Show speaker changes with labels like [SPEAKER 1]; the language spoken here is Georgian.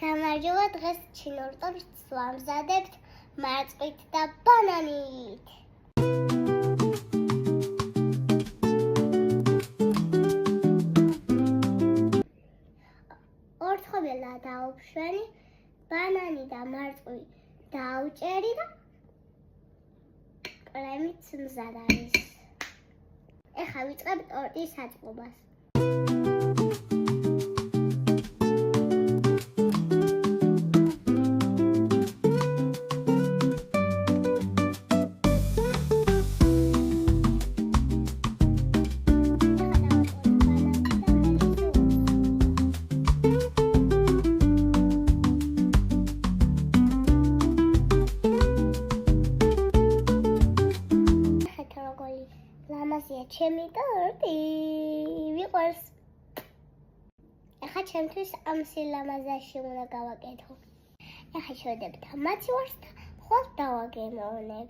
[SPEAKER 1] გამარჯობა, დღეს ჩინურ ტორტს ვამზადებთ მარწყვით და ბანანით. ორთხოველა დაუშვენი, ბანანი და მარწყვი დაუჭერი და კრემიც მზად არის. ეხლა ვიწყებ ტორტის აწყობას. ლამაზია ჩემი ტორტი, მიყვარს. ეხლა ჩემთვის ამ სილამაზეში უნდა გავაკეთო. ეხლა შევდებ თამაცივარს და ხვალ დავაგემოვნებ.